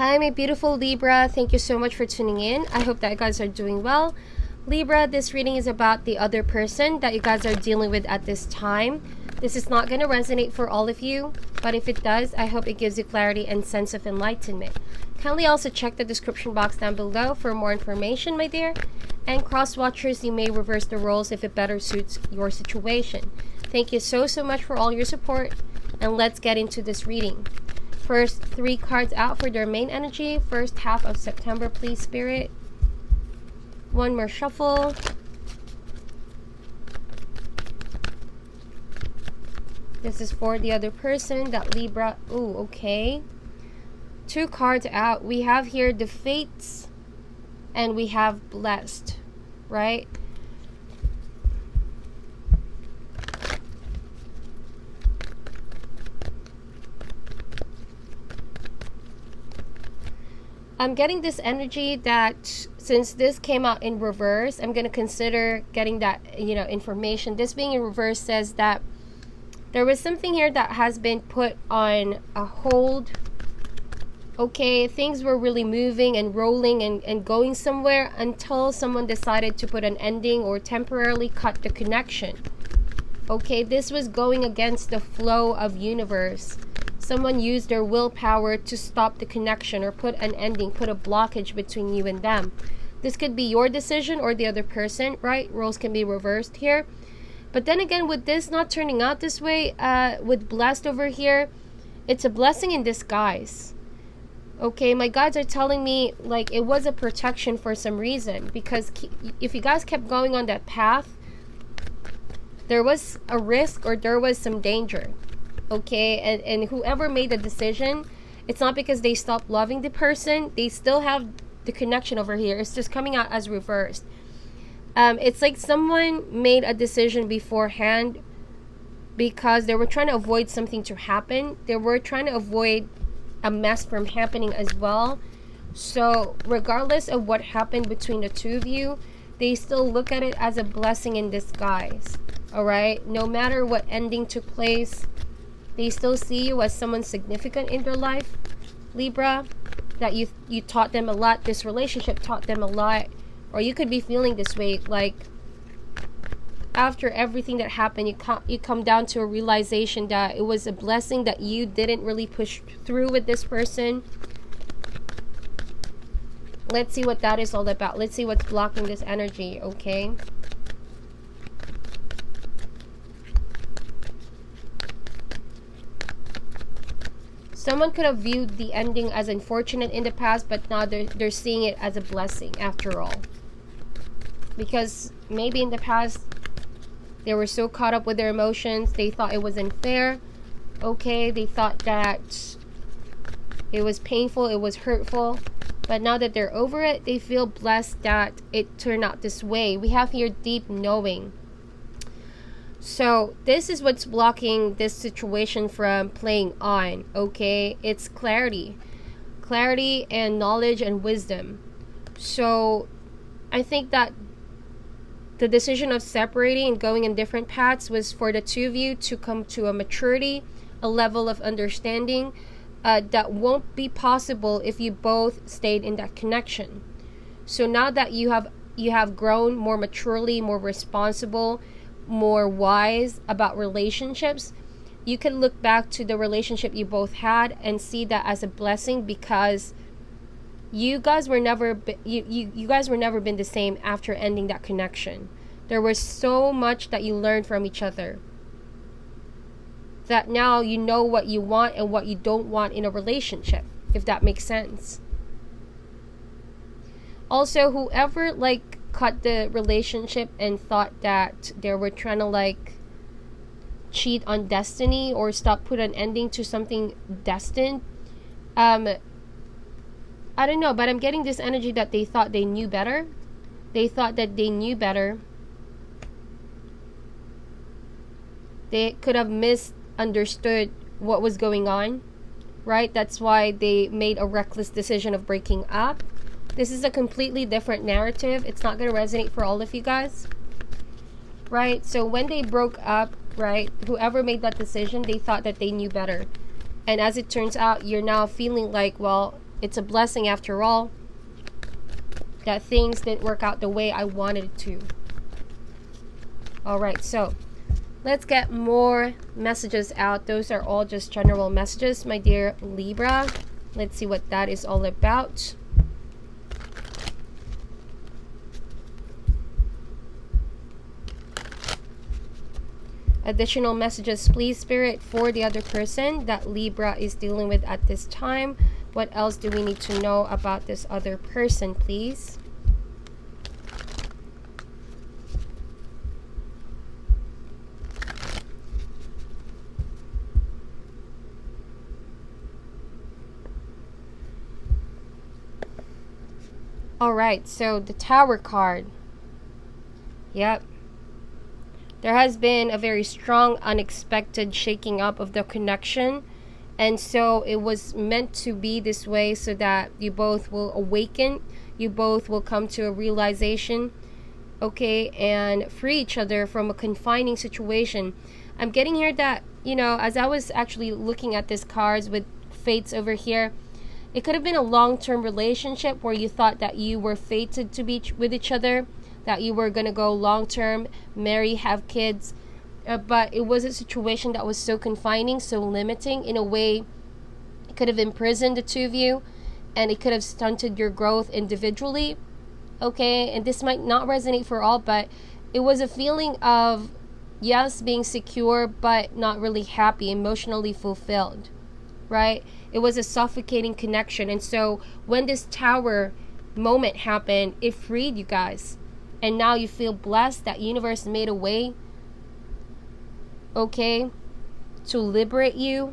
Hi, my beautiful Libra. Thank you so much for tuning in. I hope that you guys are doing well. Libra, this reading is about the other person that you guys are dealing with at this time. This is not going to resonate for all of you, but if it does, I hope it gives you clarity and sense of enlightenment. Kindly also check the description box down below for more information, my dear. And cross-watchers, you may reverse the roles if it better suits your situation. Thank you so much for all your support, and let's get into this reading. First 3 cards out for their main energy. First half of September, please, Spirit. One more shuffle. This is for the other person, that Libra. Ooh, okay. 2 cards out. We have here the Fates and we have Blessed, right? I'm getting this energy that since this came out in reverse, I'm going to consider getting that, information. This being in reverse says that there was something here that has been put on a hold. Okay, things were really moving and rolling and going somewhere until someone decided to put an ending or temporarily cut the connection. Okay, this was going against the flow of universe. Someone used their willpower to stop the connection or put an ending, put a blockage between you and them. This could be your decision or the other person, right? Roles can be reversed here. But then again, with this not turning out this way, with Blessed over here, it's a blessing in disguise. Okay, my guides are telling me like it was a protection for some reason, because if you guys kept going on that path, there was a risk or there was some danger. Okay, and whoever made the decision, it's not because they stopped loving the person. They still have the connection over here. It's just coming out as reversed. It's like someone made a decision beforehand because they were trying to avoid something to happen. They were trying to avoid a mess from happening as well. So regardless of what happened between the two of you, they still look at it as a blessing in disguise. All right, no matter what ending took place, they still see you as someone significant in their life, Libra, that you taught them a lot. This relationship taught them a lot. Or you could be feeling this way, like after everything that happened, you come down to a realization that it was a blessing that you didn't really push through with this person. Let's see what that is all about. Let's see what's blocking this energy, okay? Someone could have viewed the ending as unfortunate in the past, but now they're seeing it as a blessing after all. Because maybe in the past, they were so caught up with their emotions, they thought it was unfair. Okay, they thought that it was painful, it was hurtful. But now that they're over it, they feel blessed that it turned out this way. We have here deep knowing. So this is what's blocking this situation from playing on, okay? It's clarity and knowledge and wisdom. So I think that the decision of separating and going in different paths was for the two of you to come to a maturity, a level of understanding that won't be possible if you both stayed in that connection. So now that you have grown more maturely, more responsible, more wise about relationships, you can look back to the relationship you both had and see that as a blessing, because you guys were never you guys were never been the same after ending that connection. There was so much that you learned from each other, that now you know what you want and what you don't want in a relationship, if that makes sense. Also, whoever cut the relationship and thought that they were trying to cheat on destiny or put an ending to something destined, I don't know, but I'm getting this energy that they thought they knew better. They thought that they knew better. They could have misunderstood what was going on, right? That's why they made a reckless decision of breaking up. This is a completely different narrative. It's not going to resonate for all of you guys, right? So when they broke up, right, whoever made that decision, they thought that they knew better. And as it turns out, you're now feeling like, well, it's a blessing after all that things didn't work out the way I wanted it to. Alright, so let's get more messages out. Those are all just general messages, my dear Libra. Let's see what that is all about. Additional messages, please, Spirit, for the other person that Libra is dealing with at this time. What else do we need to know about this other person, please? Alright, so the Tower card. Yep. There has been a very strong, unexpected shaking up of the connection. And so it was meant to be this way so that you both will awaken. You both will come to a realization, okay, and free each other from a confining situation. I'm getting here that, you know, as I was actually looking at these cards with fates over here, it could have been a long-term relationship where you thought that you were fated to be with each other, that you were going to go long-term, marry, have kids. But it was a situation that was so confining, so limiting. In a way, it could have imprisoned the two of you, and it could have stunted your growth individually. Okay, and this might not resonate for all, but it was a feeling of, yes, being secure, but not really happy, emotionally fulfilled, right? It was a suffocating connection. And so when this Tower moment happened, it freed you guys. And now you feel blessed that universe made a way, okay, to liberate you.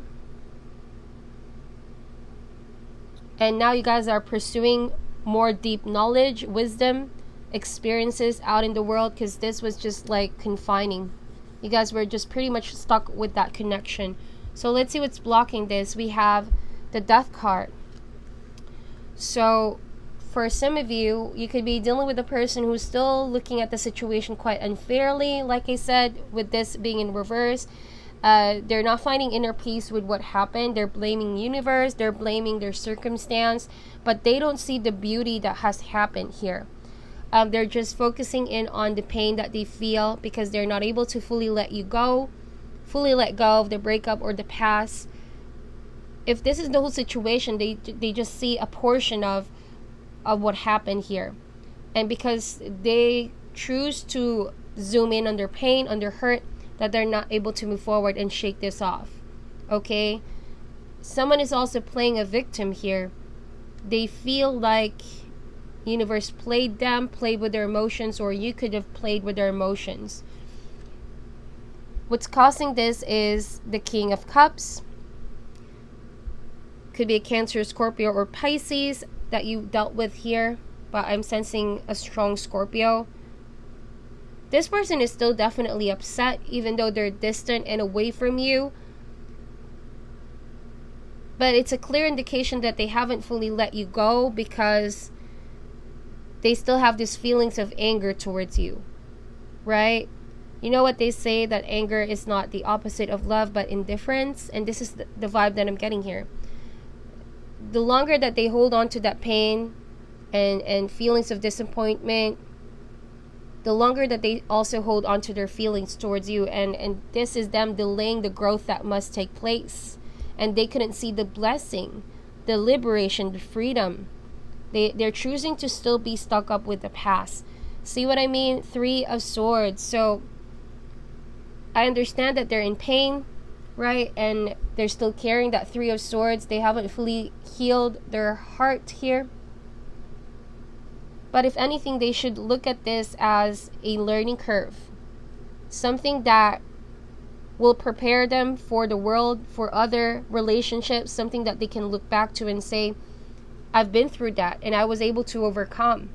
And now you guys are pursuing more deep knowledge, wisdom, experiences out in the world, because this was just like confining. You guys were just pretty much stuck with that connection. So let's see what's blocking this. We have the Death card. So for some of you, you could be dealing with a person who's still looking at the situation quite unfairly. Like I said, with this being in reverse, they're not finding inner peace with what happened. They're blaming universe, they're blaming their circumstance, but they don't see the beauty that has happened here. They're just focusing in on the pain that they feel because they're not able to fully let go of the breakup or the past. If this is the whole situation, they just see a portion of what happened here. And because they choose to zoom in on their pain, on their hurt, that they're not able to move forward and shake this off. Okay? Someone is also playing a victim here. They feel like universe played with their emotions, or you could have played with their emotions. What's causing this is the King of Cups. Could be a Cancer, Scorpio, or Pisces that you dealt with here, but I'm sensing a strong Scorpio. This person is still definitely upset, even though they're distant and away from you. But it's a clear indication that they haven't fully let you go, because they still have these feelings of anger towards you, right? You know what they say, that anger is not the opposite of love, but indifference. And this is the vibe that I'm getting here. The longer that they hold on to that pain and feelings of disappointment, the longer that they also hold on to their feelings towards you. And this is them delaying the growth that must take place. And they couldn't see the blessing, the liberation, the freedom. They're choosing to still be stuck up with the past. See what I mean? 3 of Swords. So I understand that they're in pain, right? And they're still carrying that 3 of Swords. They haven't fully healed their heart here. But if anything, they should look at this as a learning curve. Something that will prepare them for the world, for other relationships. Something that they can look back to and say, I've been through that and I was able to overcome.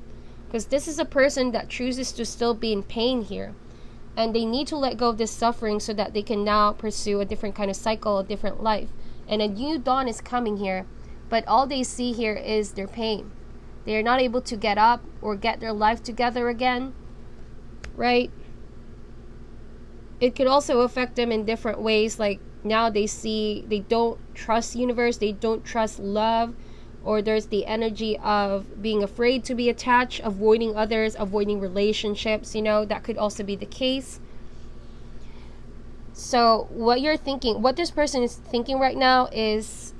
Because this is a person that chooses to still be in pain here. And they need to let go of this suffering so that they can now pursue a different kind of cycle, a different life. And a new dawn is coming here. But all they see here is their pain. They are not able to get up or get their life together again, right? It could also affect them in different ways. Like now they don't trust universe, they don't trust love, or there's the energy of being afraid to be attached, avoiding others, avoiding relationships, you know, that could also be the case. So what you're thinking, what this person is thinking right now is,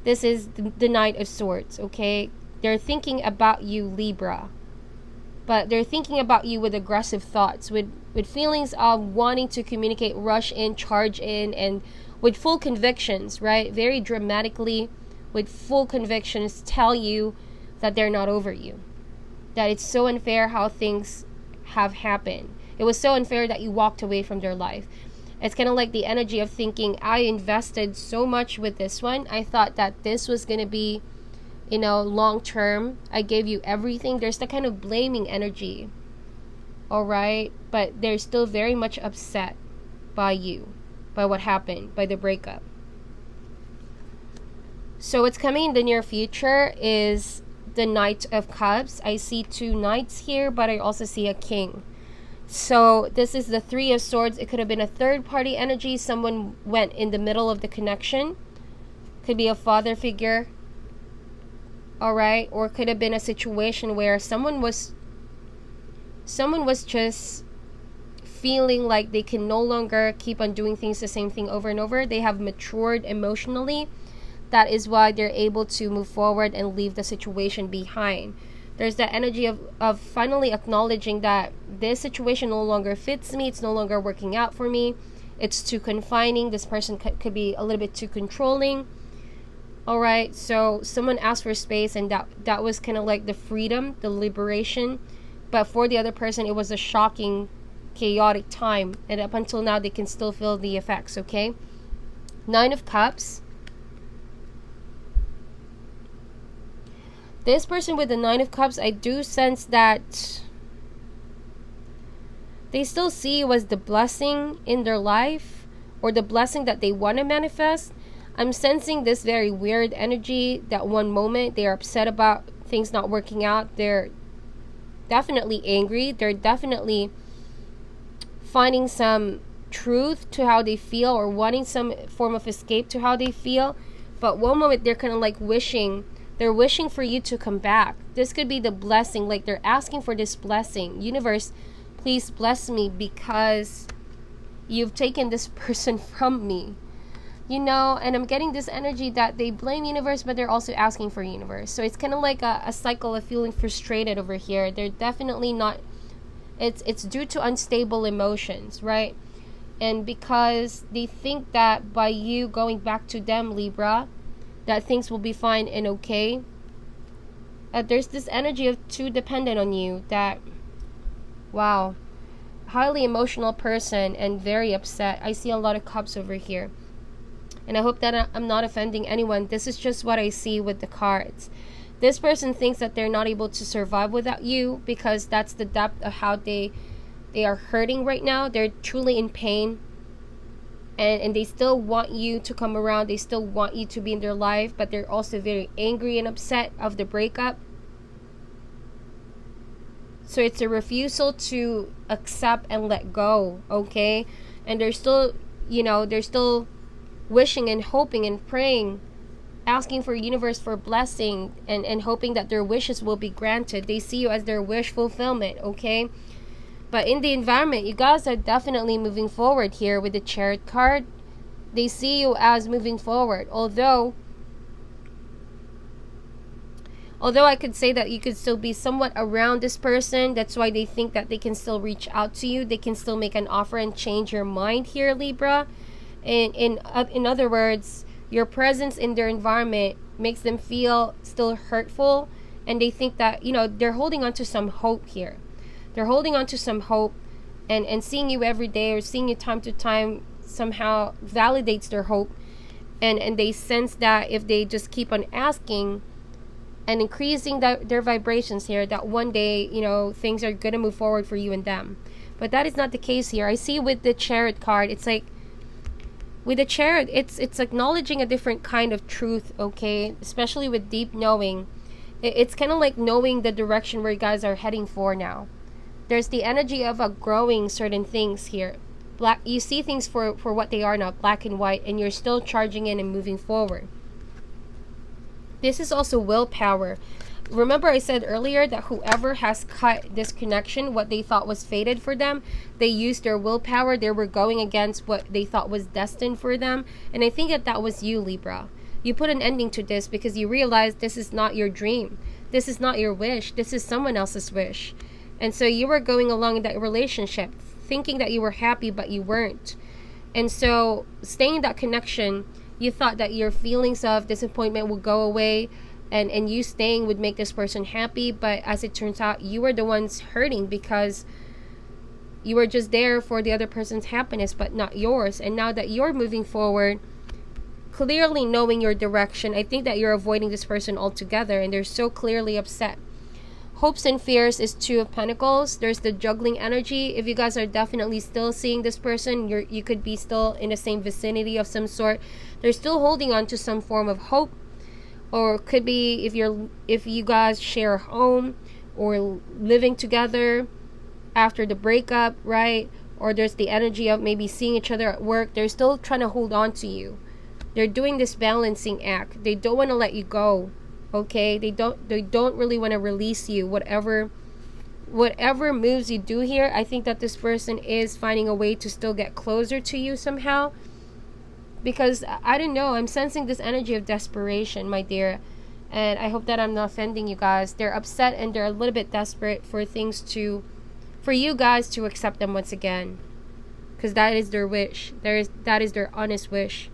this is the Knight of Swords, okay? They're thinking about you, Libra. But they're thinking about you with aggressive thoughts, with feelings of wanting to communicate, rush in, charge in, and with full convictions, right? Very dramatically, with full convictions, tell you that they're not over you. That it's so unfair how things have happened. It was so unfair that you walked away from their life. It's kind of like the energy of thinking, I invested so much with this one. I thought that this was going to be, you know, long term. I gave you everything. There's the kind of blaming energy. All right. But they're still very much upset by you, by what happened, by the breakup. So what's coming in the near future is the Knight of Cups. I see 2 knights here, but I also see a king. So this is the 3 of Swords. It could have been a third party energy. Someone went in the middle of the connection. Could be a father figure. All right. Or could have been a situation where someone was just feeling like they can no longer keep on doing things the same thing over and over. They have matured emotionally. That is why they're able to move forward and leave the situation behind. There's that energy of finally acknowledging that this situation no longer fits me. It's no longer working out for me. It's too confining. This person could be a little bit too controlling. All right. So someone asked for space, and that was kind of like the freedom, the liberation. But for the other person, it was a shocking, chaotic time. And up until now, they can still feel the effects, okay? 9 of Cups. This person with the 9 of Cups, I do sense that they still see you as the blessing in their life, or the blessing that they want to manifest. I'm sensing this very weird energy that one moment they are upset about things not working out. They're definitely angry. They're definitely finding some truth to how they feel, or wanting some form of escape to how they feel. But one moment they're kind of like wishing for you to come back. This could be the blessing, like they're asking for this blessing. Universe, please bless me because you've taken this person from me. You know, and I'm getting this energy that they blame universe, but they're also asking for universe. So it's kind of like a cycle of feeling frustrated over here. They're definitely not, it's due to unstable emotions, right? And because they think that by you going back to them, Libra, that things will be fine and okay. There's this energy of too dependent on you, that, wow, highly emotional person and very upset. I see a lot of cups over here. And I hope that I'm not offending anyone. This is just what I see with the cards. This person thinks that they're not able to survive without you, because that's the depth of how they are hurting right now. They're truly in pain. And they still want you to come around. They still want you to be in their life. But they're also very angry and upset of the breakup. So it's a refusal to accept and let go, okay? And they're still, you know, they're still wishing and hoping and praying, asking for universe for blessing, and hoping that their wishes will be granted. They see you as their wish fulfillment, okay? But in the environment, you guys are definitely moving forward here with the Chariot card. They see you as moving forward. Although I could say that you could still be somewhat around this person. That's why they think that they can still reach out to you. They can still make an offer and change your mind here, Libra. And in other words, your presence in their environment makes them feel still hurtful. And they think that, you know, they're holding on to some hope here. They're holding on to some hope, and seeing you every day or seeing you time to time somehow validates their hope. And they sense that if they just keep on asking and increasing their vibrations here, that one day, you know, things are going to move forward for you and them. But that is not the case here. I see with the Chariot card, it's like, with the Chariot, it's acknowledging a different kind of truth, okay? Especially with deep knowing. It's kind of like knowing the direction where you guys are heading for now. There's the energy of growing certain things here. You see things for what they are now, black and white, and you're still charging in and moving forward. This is also willpower. Remember I said earlier that whoever has cut this connection, what they thought was fated for them, they used their willpower. They were going against what they thought was destined for them. And I think that that was you, Libra. You put an ending to this because you realized this is not your dream. This is not your wish. This is someone else's wish. And so you were going along in that relationship, thinking that you were happy, but you weren't. And so staying in that connection, you thought that your feelings of disappointment would go away, and you staying would make this person happy. But as it turns out, you were the ones hurting because you were just there for the other person's happiness, but not yours. And now that you're moving forward, clearly knowing your direction, I think that you're avoiding this person altogether, and they're so clearly upset. Hopes and fears is 2 of Pentacles. There's the juggling energy. If you guys are definitely still seeing this person, you could be still in the same vicinity of some sort. They're still holding on to some form of hope. Or it could be if you guys share a home or living together after the breakup, right? Or there's the energy of maybe seeing each other at work. They're still trying to hold on to you. They're doing this balancing act. They don't want to let you go. Okay? They don't really want to release you. Whatever moves you do here, I think that this person is finding a way to still get closer to you somehow. Because, I don't know, I'm sensing this energy of desperation, my dear. And I hope that I'm not offending you guys. They're upset and they're a little bit desperate for you guys to accept them once again. Because that is their wish. That is their honest wish.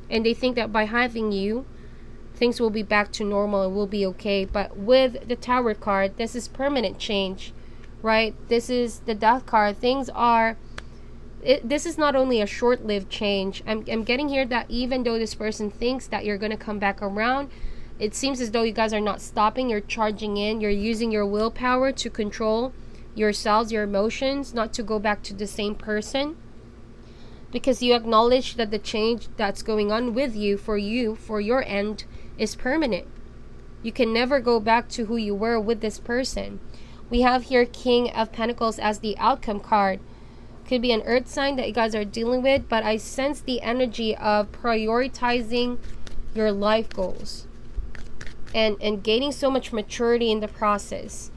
And they think that by having you, things will be back to normal and will be okay. But with the Tower card, this is permanent change, right? This is the Death card. This is not only a short-lived change. I'm getting here that even though this person thinks that you're going to come back around, it seems as though you guys are not stopping. You're charging in. You're using your willpower to control yourselves, your emotions, not to go back to the same person. Because you acknowledge that the change that's going on with you, for your end, is permanent. You can never go back to who you were with this person. We have here King of Pentacles as the outcome card. Could be an earth sign that you guys are dealing with, but I sense the energy of prioritizing your life goals and gaining so much maturity in the process.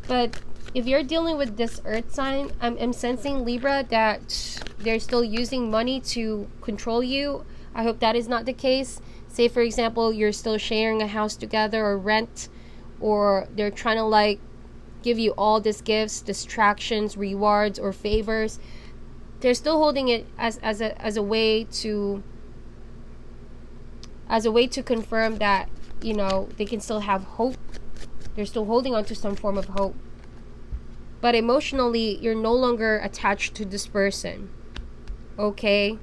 But if you're dealing with this earth sign, I'm sensing, Libra, that they're still using money to control you. I hope that is not the case. Say, for example, you're still sharing a house together or rent, or they're trying to give you all these gifts, distractions, rewards, or favors. They're still holding it as a way to confirm that, they can still have hope. They're still holding on to some form of hope. But emotionally, you're no longer attached to this person. Okay?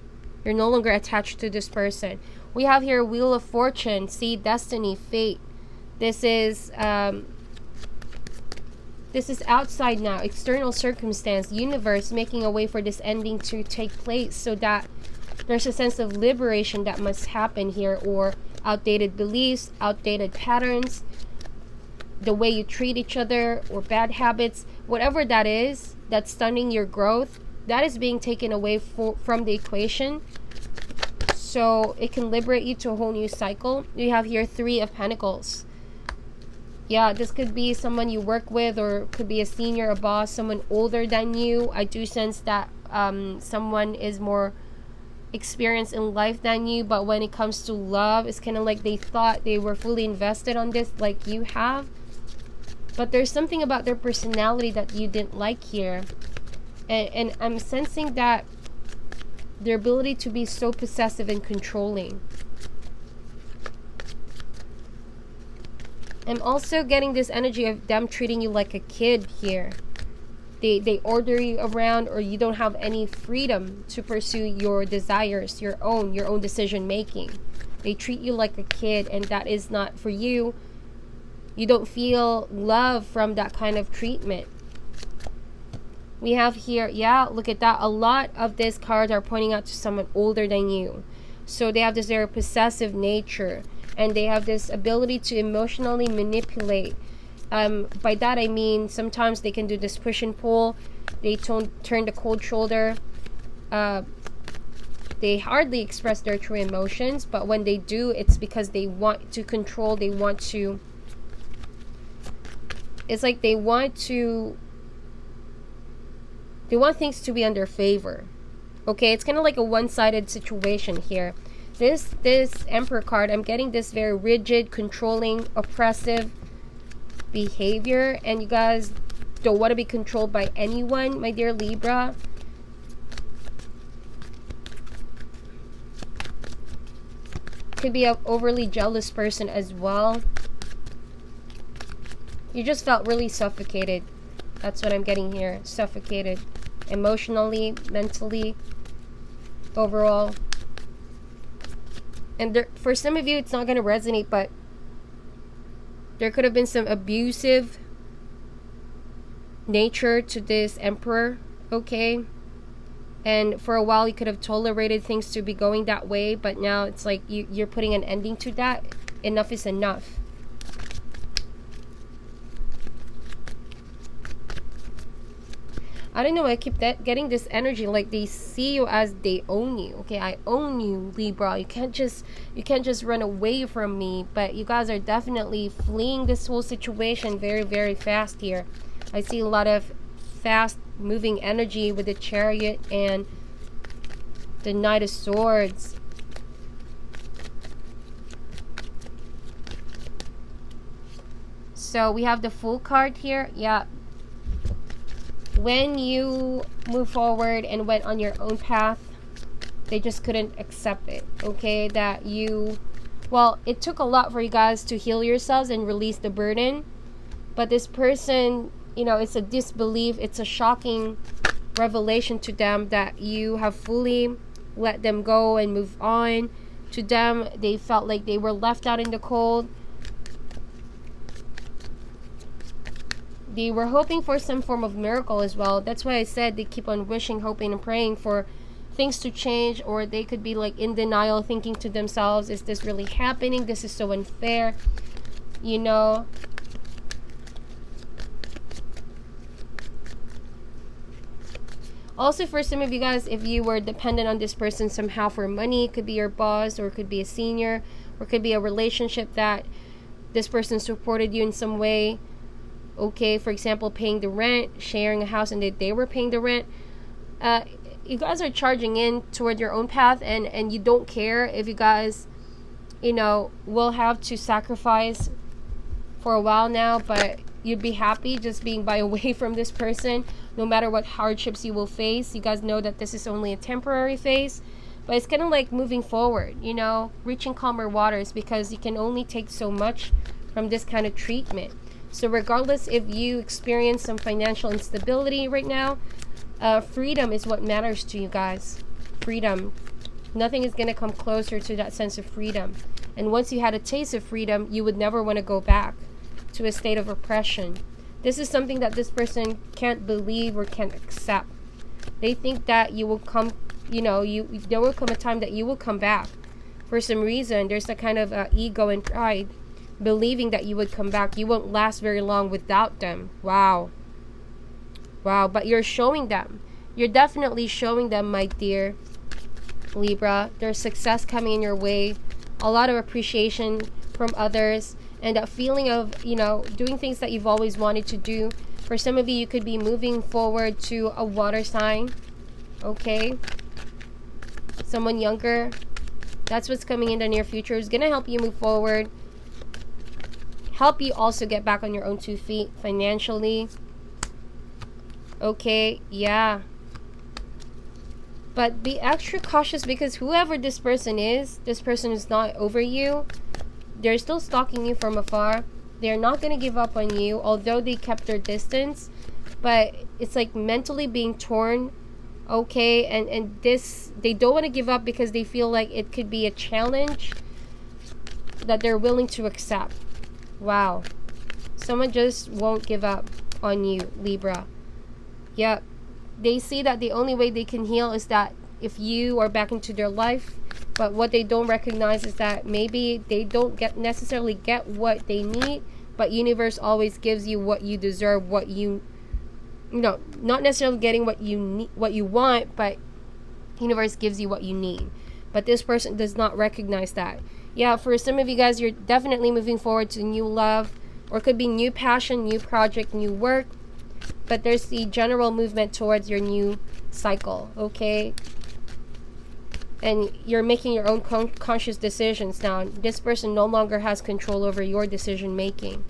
You're no longer attached to this person. We have here Wheel of Fortune, see, destiny, fate. This is outside now, external circumstance, universe making a way for this ending to take place, so that there's a sense of liberation that must happen here, or outdated beliefs, outdated patterns, the way you treat each other, or bad habits, whatever that is that's stunning your growth, that is being taken away from the equation, so it can liberate you to a whole new cycle. We have here 3 of Pentacles. Yeah, this could be someone you work with, or could be a senior, a boss, someone older than you. I do sense that someone is more experienced in life than you, but when it comes to love, it's kind of like they thought they were fully invested on this like you have. But there's something about their personality that you didn't like here. And I'm sensing that their ability to be so possessive and controlling. I'm also getting this energy of them treating you like a kid here. They order you around, or you don't have any freedom to pursue your desires, your own decision making. They treat you like a kid, and that is not for you. You don't feel love from that kind of treatment. We have here, yeah, look at that. A lot of these cards are pointing out to someone older than you. So they have this very possessive nature, and they have this ability to emotionally manipulate. By that I mean sometimes they can do this push and pull. They turn the cold shoulder. They hardly express their true emotions, but when they do, it's because they want to control. They want to, it's like they want things to be under favor. Okay, it's kind of like a one-sided situation here. This Emperor card, I'm getting this very rigid, controlling, oppressive behavior, and you guys don't want to be controlled by anyone, my dear Libra. Could be an overly jealous person as well. You just felt really suffocated. That's what I'm getting here. Suffocated. Emotionally, mentally, overall. And there, for some of you, it's not going to resonate, but there could have been some abusive nature to this Emperor, okay? And for a while, you could have tolerated things to be going that way, but now it's like you're putting an ending to that. Enough is enough. I don't know, I keep getting this energy like they see you as they own you. Okay, I own you, Libra. You can't just run away from me. But you guys are definitely fleeing this whole situation very, very fast here. I see a lot of fast moving energy with the Chariot and the Knight of Swords. So we have the Fool card here. Yeah. When you move forward and went on your own path, they just couldn't accept it. Okay, that well, it took a lot for you guys to heal yourselves and release the burden. But this person, you know, it's a disbelief. It's a shocking revelation to them that you have fully let them go and move on. To them, they felt like they were left out in the cold. They were hoping for some form of miracle as well. That's why I said they keep on wishing, hoping, and praying for things to change. Or they could be like in denial, thinking to themselves, is this really happening? This is so unfair. You know. Also, for some of you guys, if you were dependent on this person somehow for money, it could be your boss, or it could be a senior, or it could be a relationship that this person supported you in some way. Okay, for example, paying the rent, sharing a house, and they were paying the rent. You guys are charging in toward your own path, and you don't care if you guys, you know, will have to sacrifice for a while now, but you'd be happy just being away from this person, no matter what hardships you will face. You guys know that this is only a temporary phase, but it's kind of like moving forward, you know, reaching calmer waters, because you can only take so much from this kind of treatment. So regardless if you experience some financial instability right now, freedom is what matters to you guys. Freedom. Nothing is going to come closer to that sense of freedom. And once you had a taste of freedom, you would never want to go back to a state of oppression. This is something that this person can't believe or can't accept. They think that you will come, you know, there will come a time that you will come back. For some reason, there's a kind of ego and pride, believing that you would come back. You won't last very long without them. Wow. But you're showing them. You're definitely showing them, my dear Libra. There's success coming in your way. A lot of appreciation from others. And that feeling of, you know, doing things that you've always wanted to do. For some of you, you could be moving forward to a water sign. Okay. Someone younger. That's what's coming in the near future. It's going to help you move forward. Help you also get back on your own 2 feet financially. Okay, yeah. But be extra cautious, because whoever this person is not over you. They're still stalking you from afar. They're not going to give up on you, although they kept their distance. But it's like mentally being torn. Okay, and this, they don't want to give up because they feel like it could be a challenge that they're willing to accept. Wow. Someone just won't give up on you, Libra. Yep. They see that the only way they can heal is that if you are back into their life. But what they don't recognize is that maybe they don't necessarily get what they need, but universe always gives you what you deserve, what you know, not necessarily getting what you need, what you want, but Universe gives you what you need. But this person does not recognize that. Yeah, for some of you guys, you're definitely moving forward to new love, or it could be new passion, new project, new work. But there's the general movement towards your new cycle, okay? And you're making your own conscious decisions now. This person no longer has control over your decision making.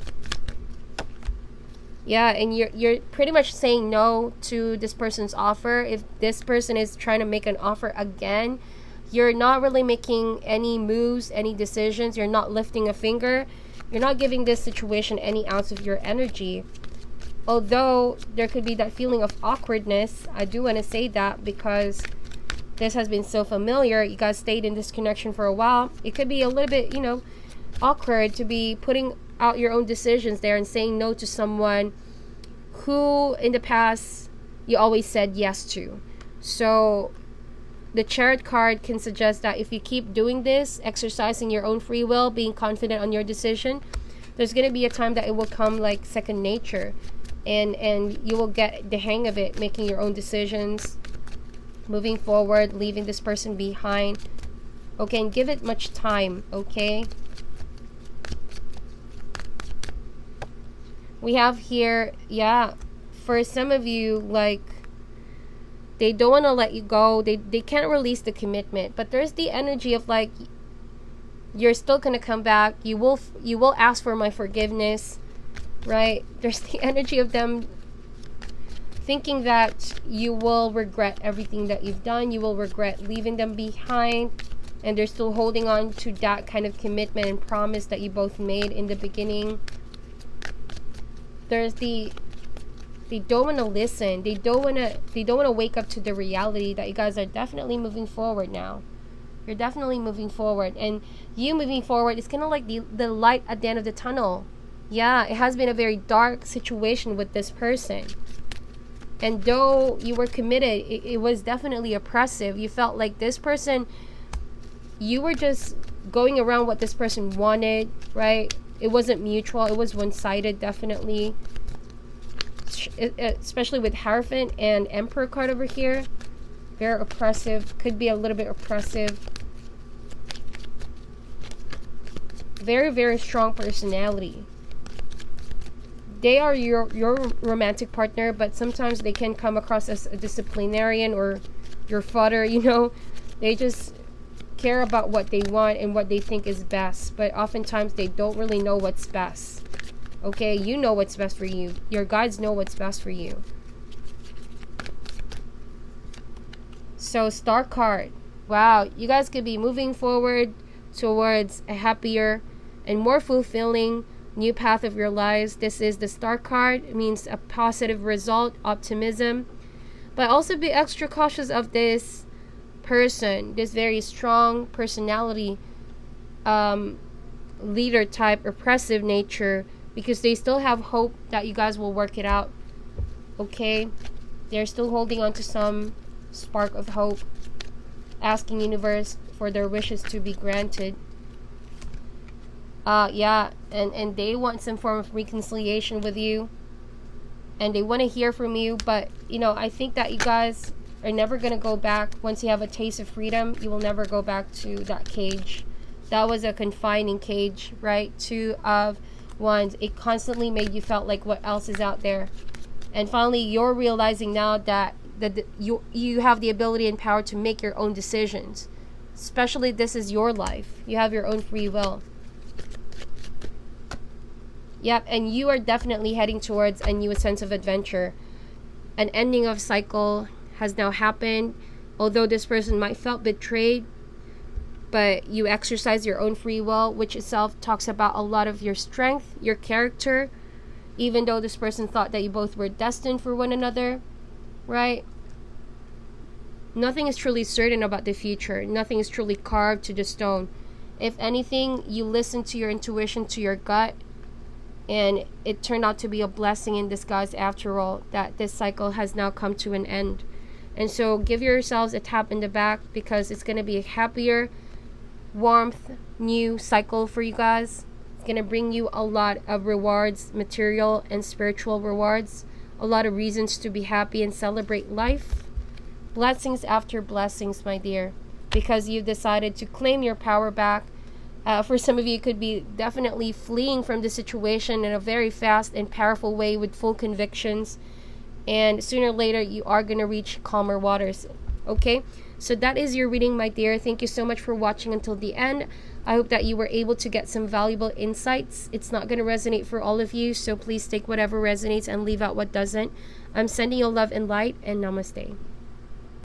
Yeah, and you're pretty much saying no to this person's offer. If this person is trying to make an offer again, you're not really making any moves, any decisions. You're not lifting a finger. You're not giving this situation any ounce of your energy. Although there could be that feeling of awkwardness, I do want to say that because this has been so familiar. You guys stayed in this connection for a while. It could be a little bit, awkward to be putting out your own decisions there and saying no to someone who in the past you always said yes to. So the Chariot card can suggest that if you keep doing this, exercising your own free will, being confident on your decision, there's going to be a time that it will come like second nature, and you will get the hang of it, making your own decisions, moving forward, leaving this person behind. Okay, and give it much time, okay? We have here, yeah, for some of you, like, they don't want to let you go. They can't release the commitment. But there's the energy of, like, you're still going to come back. You will ask for my forgiveness, right? There's the energy of them thinking that you will regret everything that you've done. You will regret leaving them behind. And they're still holding on to that kind of commitment and promise that you both made in the beginning. There's they don't want to listen. They don't want to wake up to the reality that you guys are definitely moving forward now. You're definitely moving forward, and you moving forward is kind of like the light at the end of the tunnel. Yeah, it has been a very dark situation with this person, and though you were committed, it was definitely oppressive. You felt like this person, you were just going around what this person wanted, right? It wasn't mutual. It was one-sided, definitely. Especially with Hierophant and Emperor card over here. Very oppressive. Could be a little bit oppressive. Very, very strong personality. They are your romantic partner, but sometimes they can come across as a disciplinarian or your fodder, They just care about what they want and what they think is best, but oftentimes they don't really know what's best. Okay, you know what's best for you. Your guides know what's best for you. So Star card, wow, you guys could be moving forward towards a happier and more fulfilling new path of your lives. This is the Star card. It means a positive result, optimism, but also be extra cautious of this person, this very strong personality, leader type, oppressive nature, because they still have hope that you guys will work it out. Okay, they're still holding on to some spark of hope, asking universe for their wishes to be granted. Yeah, and they want some form of reconciliation with you, and they want to hear from you, but I think that you guys are never going to go back. Once you have a taste of freedom, you will never go back to that cage. That was a confining cage, right? 2 of Wands. It constantly made you felt like what else is out there. And finally, you're realizing now that you have the ability and power to make your own decisions. Especially this is your life. You have your own free will. Yep, and you are definitely heading towards a new sense of adventure. An ending of cycle has now happened. Although this person might felt betrayed, but you exercise your own free will, which itself talks about a lot of your strength, your character, even though this person thought that you both were destined for one another, right? Nothing is truly certain about the future. Nothing is truly carved to the stone. If anything, you listen to your intuition, to your gut, and it turned out to be a blessing in disguise after all, that this cycle has now come to an end. And so give yourselves a tap in the back, because it's going to be a happier, warmth, new cycle for you guys. It's going to bring you a lot of rewards, material and spiritual rewards. A lot of reasons to be happy and celebrate life. blessings after blessings, my dear, because you've decided to claim your power back. For some of you, it could be definitely fleeing from the situation in a very fast and powerful way with full convictions. And sooner or later, you are going to reach calmer waters. Okay? So that is your reading, my dear. Thank you so much for watching until the end. I hope that you were able to get some valuable insights. It's not going to resonate for all of you, so please take whatever resonates and leave out what doesn't. I'm sending you love and light, and namaste.